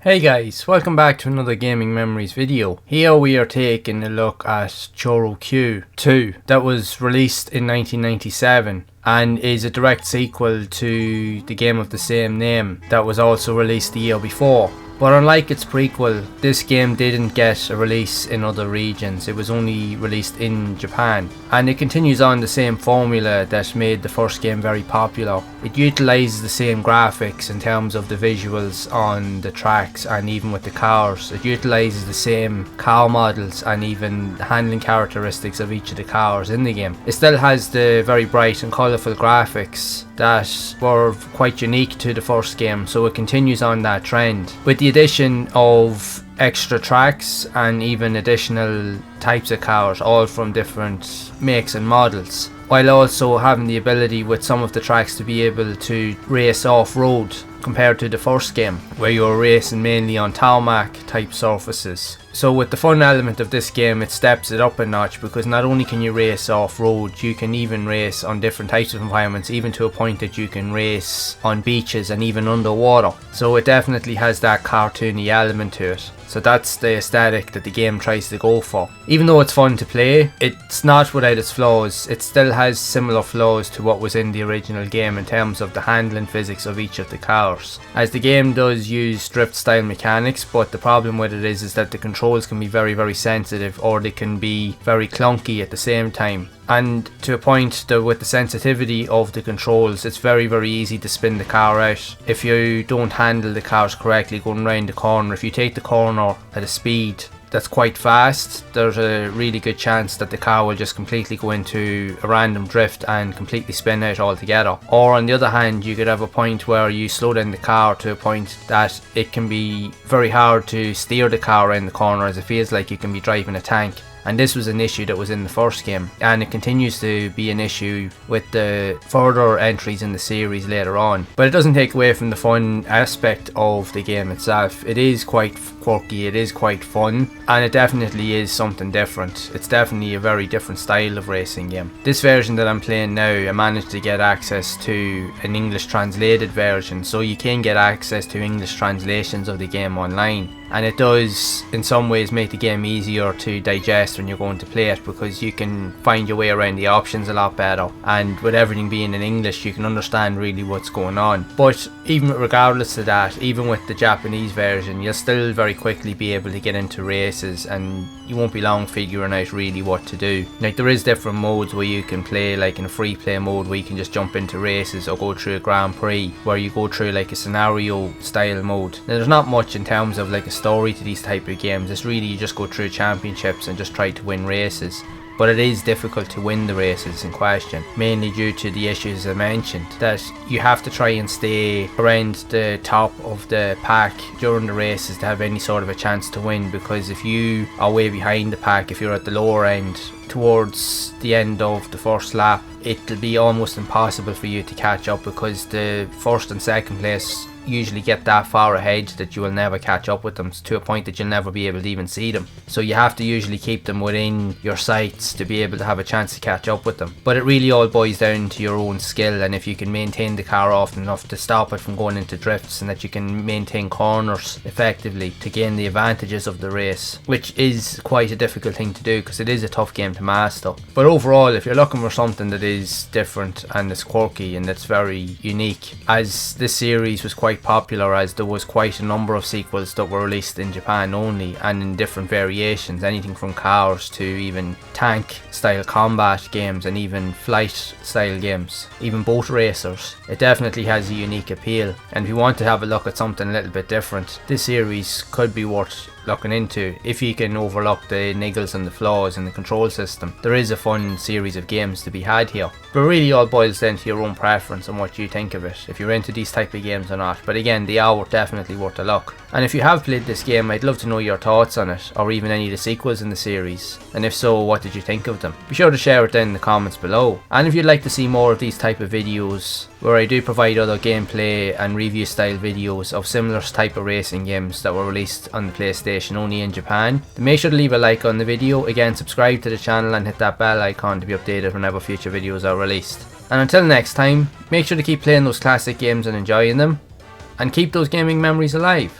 Hey guys, welcome back to another Gaming Memories video. Here we are taking a look at Choro Q2 that was released in 1997 and is a direct sequel to the game of the same name that was also released the year before. But unlike its prequel, this game didn't get a release in other regions. It was only released in Japan, and it continues on the same formula that made the first game very popular. It utilises the same graphics in terms of the visuals on the tracks and even with the cars. It utilises the same car models and even the handling characteristics of each of the cars in the game. It still has the very bright and colourful graphics that were quite unique to the first game, so it continues on that trend with the addition of extra tracks and even additional types of cars, all from different makes and models, while also having the ability with some of the tracks to be able to race off-road compared to the first game where you were racing mainly on tarmac type surfaces. So with the fun element of this game, it steps it up a notch, because not only can you race off-road, you can even race on different types of environments, even to a point that you can race on beaches and even underwater. So it definitely has that cartoony element to it. So that's the aesthetic that the game tries to go for. Even though it's fun to play, it's not without its flaws. It still has similar flaws to what was in the original game in terms of the handling physics of each of the cars, as the game does use drift style mechanics, but the problem with it is that the controls can be very sensitive, or they can be very clunky at the same time. And to a point that with the sensitivity of the controls, it's very easy to spin the car out if you don't handle the cars correctly going round the corner. If you take the corner at a speed that's quite fast, there's a really good chance that the car will just completely go into a random drift and completely spin out altogether. Or on the other hand, you could have a point where you slow down the car to a point that it can be very hard to steer the car around the corner, as it feels like you can be driving a tank. And this was an issue that was in the first game, and it continues to be an issue with the further entries in the series later on. But it doesn't take away from the fun aspect of the game itself. It is quite quirky, it is quite fun, and it definitely is something different. It's definitely a very different style of racing game. This version that I'm playing now, I managed to get access to an English translated version, so you can get access to English translations of the game online. And it does in some ways make the game easier to digest when you're going to play it, because you can find your way around the options a lot better, and with everything being in English you can understand really what's going on. But even regardless of that, even with the Japanese version, you'll still very quickly be able to get into races, and you won't be long figuring out really what to do. Like, there is different modes where you can play, like in a free play mode where you can just jump into races, or go through a Grand Prix where you go through like a scenario style mode. Now, there's not much in terms of like a story to these type of games. It's really you just go through championships and just try to win races. But it is difficult to win the races in question, mainly due to the issues I mentioned, that you have to try and stay around the top of the pack during the races to have any sort of a chance to win, because if you are way behind the pack, if you're at the lower end towards the end of the first lap, it'll be almost impossible for you to catch up, because the first and second place usually get that far ahead that you will never catch up with them, to a point that you'll never be able to even see them. So you have to usually keep them within your sights to be able to have a chance to catch up with them. But it really all boils down to your own skill, and if you can maintain the car often enough to stop it from going into drifts, and that you can maintain corners effectively to gain the advantages of the race, which is quite a difficult thing to do because it is a tough game to master. But overall, if you're looking for something that is different and is quirky and that's very unique, as this series was quite popular, as there was quite a number of sequels that were released in Japan only, and in different variations, anything from cars to even tank style combat games and even flight style games, even boat racers. It definitely has a unique appeal, and if you want to have a look at something a little bit different, this series could be worth looking into if you can overlook the niggles and the flaws in the control system. There is a fun series of games to be had here, but really all boils down to your own preference and what you think of it, if you're into these type of games or not. But again, they are definitely worth a look. And if you have played this game, I'd love to know your thoughts on it, or even any of the sequels in the series, and if so, what did you think of them? Be sure to share it down in the comments below. And if you'd like to see more of these type of videos where I do provide other gameplay and review style videos of similar type of racing games that were released on the PlayStation only in Japan, then make sure to leave a like on the video. Again, subscribe to the channel and hit that bell icon to be updated whenever future videos are released. And until next time, make sure to keep playing those classic games and enjoying them, and keep those gaming memories alive.